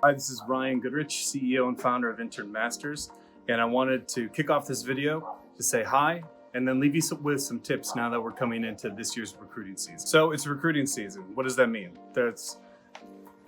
Hi, this is Ryan Goodrich, CEO and founder of Intern Masters, and I wanted to kick off this video to say hi and then leave you with some tips now that we're coming into this year's recruiting season. So it's recruiting season. What does that mean? That's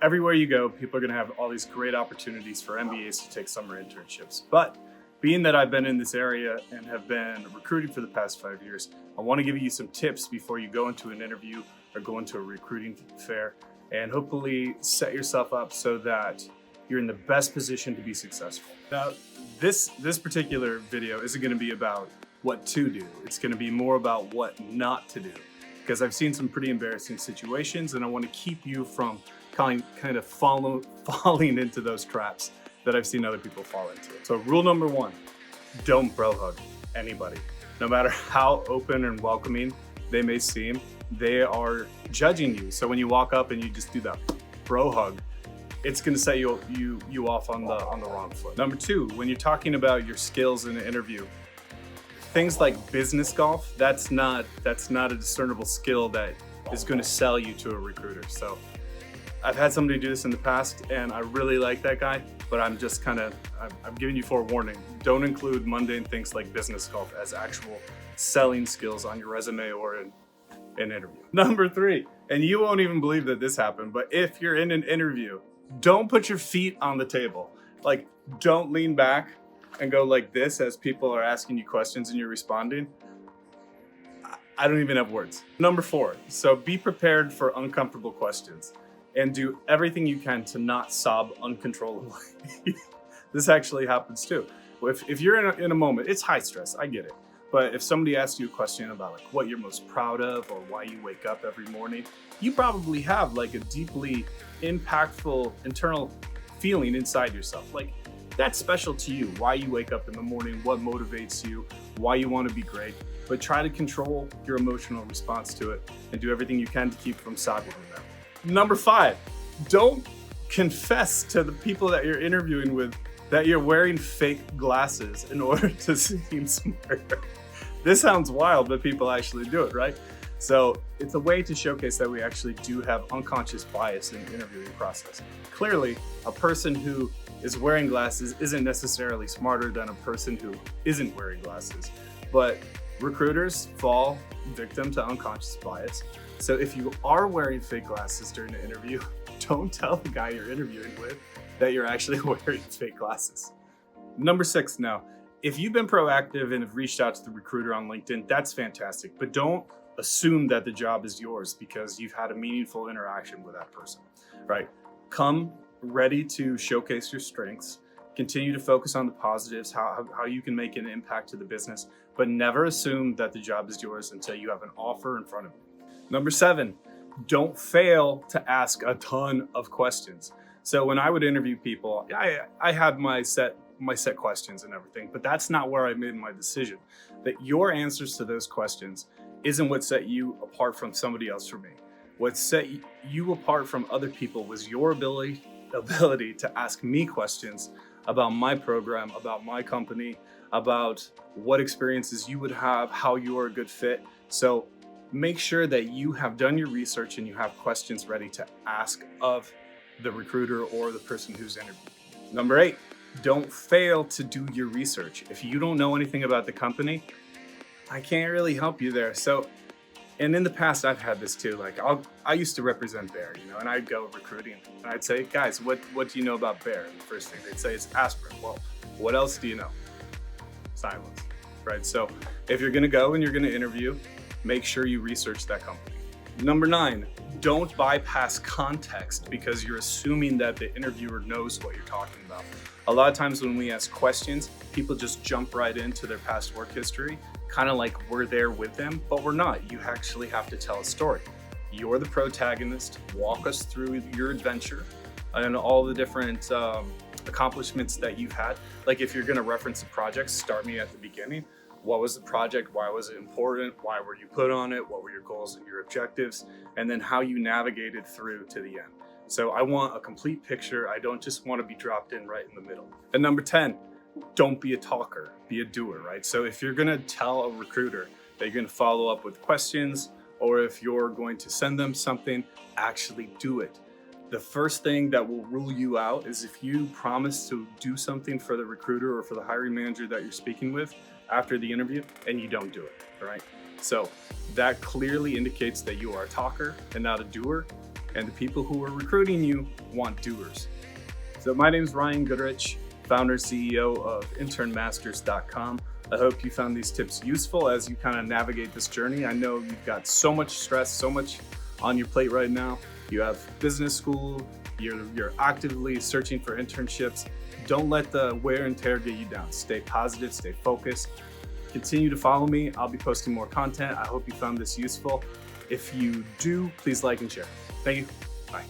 everywhere you go, people are going to have all these great opportunities for MBAs to take summer internships. But being that I've been in this area and have been recruiting for the past 5 years, I want to give you some tips before you go into an interview or go into a recruiting fair, and hopefully set yourself up so that you're in the best position to be successful. Now, this particular video isn't going to be about what to do. It's going to be more about what not to do, because I've seen some pretty embarrassing situations, and I want to keep you from kind of falling into those traps that I've seen other people fall into. So rule number one, don't bro hug anybody. No matter how open and welcoming they may seem, they are judging you. So when you walk up and you just do that bro hug, it's going to set you off on the wrong foot. Number two, when you're talking about your skills in an interview, things like business golf, that's not a discernible skill that is going to sell you to a recruiter. So I've had somebody do this in the past, and I really like that guy, but I'm giving you forewarning. Don't include mundane things like business golf as actual selling skills on your resume or in an interview. Number three, and you won't even believe that this happened, but if you're in an interview, don't put your feet on the table. Like, don't lean back and go like this as people are asking you questions and you're responding. I don't even have words. Number four, so be prepared for uncomfortable questions and do everything you can to not sob uncontrollably. This actually happens too. If you're in a moment, it's high stress, I get it. But if somebody asks you a question about like what you're most proud of or why you wake up every morning, you probably have like a deeply impactful internal feeling inside yourself. Like, that's special to you, why you wake up in the morning, what motivates you, why you want to be great. But try to control your emotional response to it and do everything you can to keep from sobbing them. Number five, don't confess to the people that you're interviewing with that you're wearing fake glasses in order to seem smarter. This sounds wild, but people actually do it, right? So it's a way to showcase that we actually do have unconscious bias in the interviewing process. Clearly, a person who is wearing glasses isn't necessarily smarter than a person who isn't wearing glasses, but recruiters fall victim to unconscious bias. So if you are wearing fake glasses during an interview, don't tell the guy you're interviewing with that you're actually wearing fake glasses. Number six now, if you've been proactive and have reached out to the recruiter on LinkedIn, that's fantastic, but don't assume that the job is yours because you've had a meaningful interaction with that person, right? Come ready to showcase your strengths, continue to focus on the positives, how you can make an impact to the business, but never assume that the job is yours until you have an offer in front of you. Number seven, don't fail to ask a ton of questions. So when I would interview people, I had my set questions and everything, but that's not where I made my decision. That your answers to those questions isn't what set you apart from somebody else from me. What set you apart from other people was your ability to ask me questions about my program, about my company, about what experiences you would have, how you are a good fit. So make sure that you have done your research and you have questions ready to ask of the recruiter or the person who's interviewing. Number eight, don't fail to do your research. If you don't know anything about the company, I can't really help you there. So, and in the past, I've had this too. Like I used to represent Bayer, and I'd go recruiting and I'd say, guys, what do you know about Bayer? And the first thing they'd say is aspirin. Well, what else do you know? Silence, right? So if you're gonna go and you're gonna interview, make sure you research that company. Number nine, don't bypass context because you're assuming that the interviewer knows what you're talking about. A lot of times when we ask questions, people just jump right into their past work history, kind of like we're there with them, but we're not. You actually have to tell a story. You're the protagonist. Walk us through your adventure and all the different accomplishments that you've had. Like if you're going to reference a project, start me at the beginning. What was the project? Why was it important? Why were you put on it? What were your goals and your objectives? And then how you navigated through to the end. So I want a complete picture. I don't just want to be dropped in right in the middle. And number 10, don't be a talker, be a doer, right? So if you're going to tell a recruiter that you're going to follow up with questions, or if you're going to send them something, actually do it. The first thing that will rule you out is if you promise to do something for the recruiter or for the hiring manager that you're speaking with after the interview and you don't do it, right? So that clearly indicates that you are a talker and not a doer, and the people who are recruiting you want doers. So my name is Ryan Goodrich, founder and CEO of internmasters.com. I hope you found these tips useful as you kind of navigate this journey. I know you've got so much stress, so much on your plate right now. You have business school, you're actively searching for internships. Don't let the wear and tear get you down. Stay positive, stay focused. Continue to follow me. I'll be posting more content. I hope you found this useful. If you do, please like and share. Thank you. Bye.